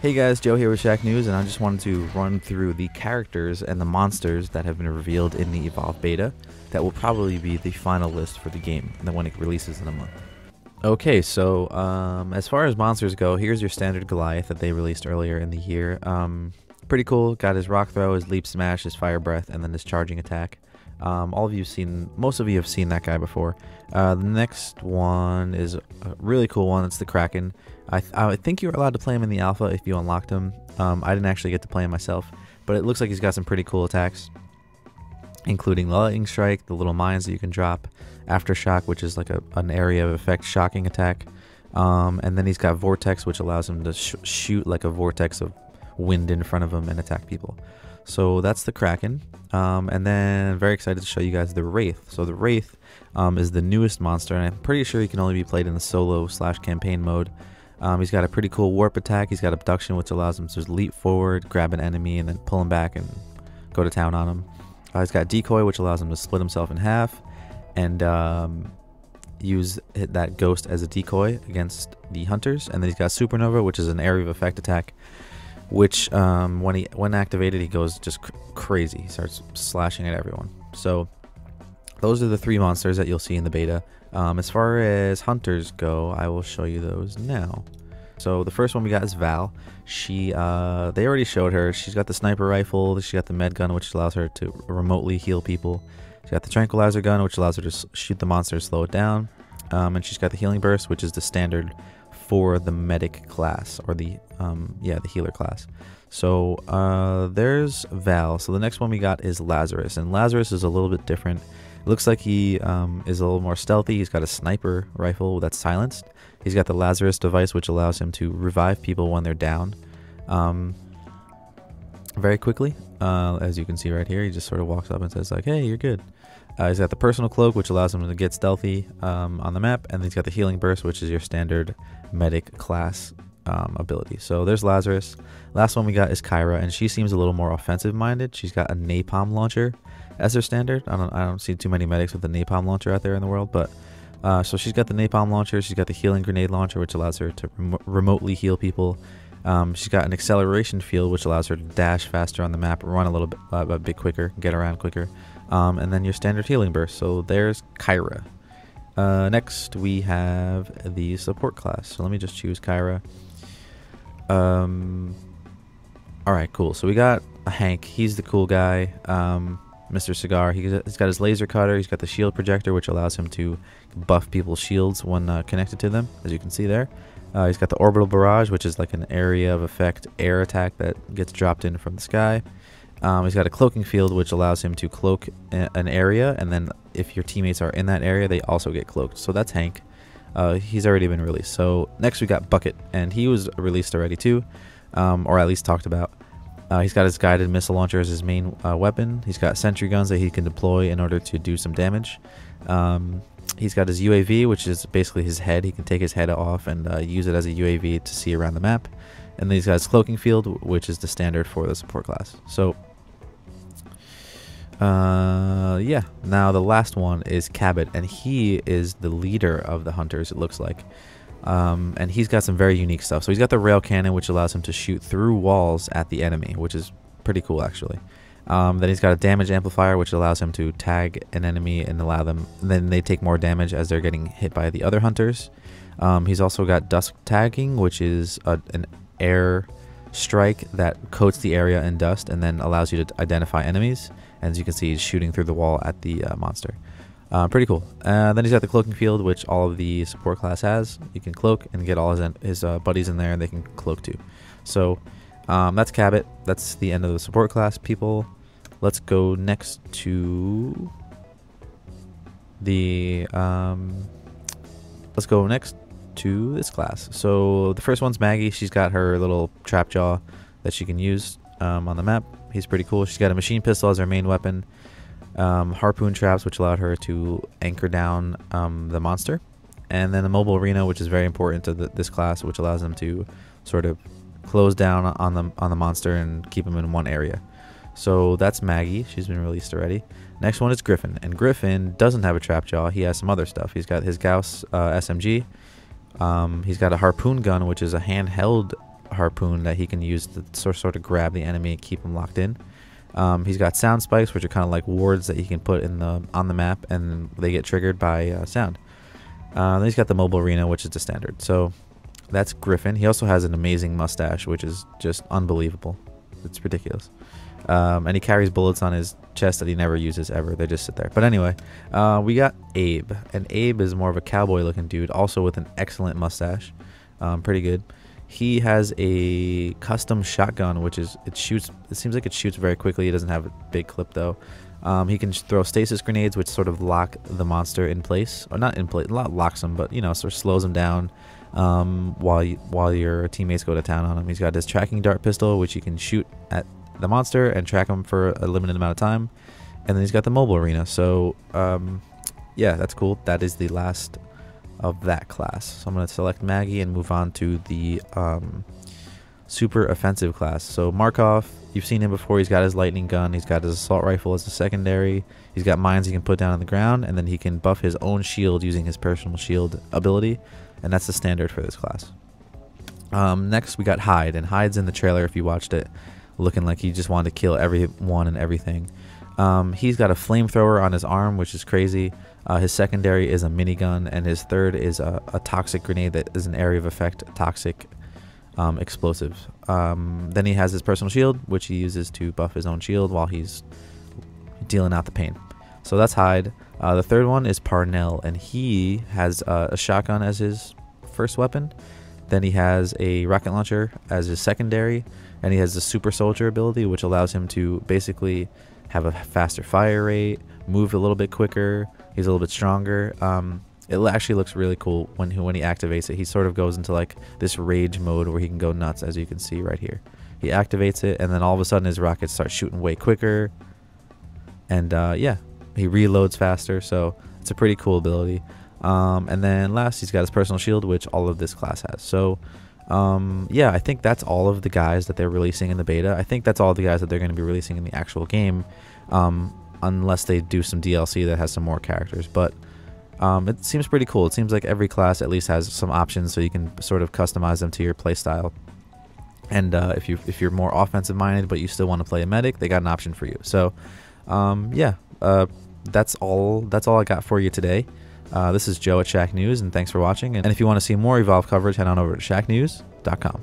Hey guys, Joe here with Shacknews, and I just wanted to run through the characters and the monsters that have been revealed in the Evolve beta that will probably be the final list for the game when it releases in a month. Okay, so as far as monsters go, here's your standard Goliath that they released earlier in the year. Pretty cool. Got his rock throw, his leap smash, his fire breath, and then his charging attack. Most of you have seen that guy before. The next one is a really cool one. It's the Kraken. I think you're allowed to play him in the alpha if you unlocked him. I didn't actually get to play him myself, but it looks like he's got some pretty cool attacks, including the lightning strike, the little mines that you can drop, aftershock, which is like an area of effect shocking attack, and then he's got vortex, which allows him to shoot like a vortex of wind in front of him and attack people. So that's the Kraken. And then I'm very excited to show you guys the Wraith. So the Wraith is the newest monster, and I'm pretty sure he can only be played in the solo/campaign mode. He's got a pretty cool warp attack. He's got abduction, which allows him to just leap forward, grab an enemy, and then pull him back and go to town on him. He's got decoy, which allows him to split himself in half and use that ghost as a decoy against the hunters. And then he's got supernova, which is an area of effect attack, which when activated, he goes just crazy. He starts slashing at everyone. So those are the three monsters that you'll see in the beta. As far as hunters go, I will show you those now. So the first one we got is Val. They already showed her. She's got the sniper rifle. She got the med gun, which allows her to remotely heal people. She got the tranquilizer gun, which allows her to shoot the monster, slow it down. And she's got the healing burst, which is the standard for the medic class, or the healer class. So there's Val. So the next one we got is Lazarus, and Lazarus is a little bit different. It looks like he is a little more stealthy. He's got a sniper rifle that's silenced. He's got the Lazarus device, which allows him to revive people when they're down very quickly. As you can see right here, he just sort of walks up and says like, hey, you're good. He's got the personal cloak, which allows him to get stealthy on the map, and he's got the healing burst, which is your standard medic class ability. So there's Lazarus. Last one we got is Kyra, and she seems a little more offensive minded. She's got a napalm launcher as her standard. I don't see too many medics with the napalm launcher out there in the world, but so she's got the napalm launcher. She's got the healing grenade launcher, which allows her to remotely heal people. She's got an acceleration field, which allows her to dash faster on the map, run a bit quicker, get around quicker, and then your standard healing burst. So there's Kyra. Next we have the support class. So let me just choose Kyra. Alright, cool. So we got a Hank. He's the cool guy. Mr. Cigar. He's got his laser cutter. He's got the shield projector, which allows him to buff people's shields when connected to them, as you can see there. He's got the orbital barrage, which is like an area of effect air attack that gets dropped in from the sky. He's got a cloaking field, which allows him to cloak an area, and then if your teammates are in that area, they also get cloaked. So that's Hank. He's already been released. So next we got Bucket, and he was released already too, or at least talked about. He's got his guided missile launcher as his main weapon. He's got sentry guns that he can deploy in order to do some damage. He's got his UAV, which is basically his head. He can take his head off and use it as a UAV to see around the map. And then he's got his cloaking field, which is the standard for the support class. So yeah, now the last one is Cabot, and he is the leader of the hunters, it looks like. And he's got some very unique stuff. So he's got the rail cannon, which allows him to shoot through walls at the enemy, which is pretty cool actually. Then he's got a damage amplifier, which allows him to tag an enemy and allow them, then they take more damage as they're getting hit by the other hunters. He's also got dusk tagging, which is an air strike that coats the area in dust and then allows you to identify enemies. And as you can see, he's shooting through the wall at the monster. Pretty cool. Then he's got the cloaking field, which all of the support class has. You can cloak and get all his buddies in there, and they can cloak too. So that's Cabot. That's the end of the support class, people. Let's go next to the this class. So the first one's Maggie. She's got her little trap jaw that she can use on the map. He's pretty cool. She's got a machine pistol as her main weapon. Harpoon traps, which allowed her to anchor down the monster, and then the mobile arena, which is very important to this class, which allows them to sort of close down on the monster and keep him in one area. So that's Maggie. She's been released already. Next one is Griffin, and Griffin doesn't have a trap jaw. He has some other stuff. He's got his Gauss SMG, He's got a harpoon gun, which is a handheld harpoon that he can use to sort of grab the enemy and keep him locked in. He's got sound spikes, which are kind of like wards that he can put on the map, and they get triggered by sound. Then he's got the mobile arena, which is the standard. So that's Griffin. He also has an amazing mustache, which is just unbelievable. It's ridiculous. And he carries bullets on his chest that he never uses ever. They just sit there. But anyway, we got Abe. And Abe is more of a cowboy looking dude, also with an excellent mustache. Pretty good. He has a custom shotgun, which is, it seems like it shoots very quickly. It doesn't have a big clip though. He can throw stasis grenades, which sort of lock the monster in place, or not in place, not locks him, but sort of slows him down while your teammates go to town on him. He's got his tracking dart pistol, which you can shoot at the monster and track him for a limited amount of time. And then he's got the mobile arena. So yeah, that's cool. That is the last of that class. So I'm going to select Maggie and move on to the super offensive class. So Markov, you've seen him before. He's got his lightning gun. He's got his assault rifle as a secondary. He's got mines he can put down on the ground, and then he can buff his own shield using his personal shield ability, and that's the standard for this class. Next we got Hyde, and Hyde's in the trailer if you watched it, looking like he just wanted to kill everyone and everything. He's got a flamethrower on his arm, which is crazy. His secondary is a minigun, and his third is a toxic grenade that is an area of effect toxic explosive. Then he has his personal shield, which he uses to buff his own shield while he's dealing out the pain. So that's Hyde. The third one is Parnell, and he has a shotgun as his first weapon. Then he has a rocket launcher as his secondary, and he has the super soldier ability, which allows him to basically have a faster fire rate, move a little bit quicker. He's a little bit stronger. It actually looks really cool when he activates it. He sort of goes into like this rage mode where he can go nuts, as you can see right here. He activates it, and then all of a sudden his rockets start shooting way quicker. And yeah, he reloads faster, so it's a pretty cool ability. And then last, he's got his personal shield, which all of this class has. So yeah, I think that's all of the guys that they're releasing in the beta. I think that's all the guys that they're going to be releasing in the actual game, unless they do some DLC that has some more characters. But it seems pretty cool. It seems like every class at least has some options, so you can sort of customize them to your playstyle. And if you're more offensive minded but you still want to play a medic, they got an option for you. So yeah, that's all I got for you today. This is Joe at Shacknews, and thanks for watching. And if you want to see more Evolve coverage, head on over to shacknews.com.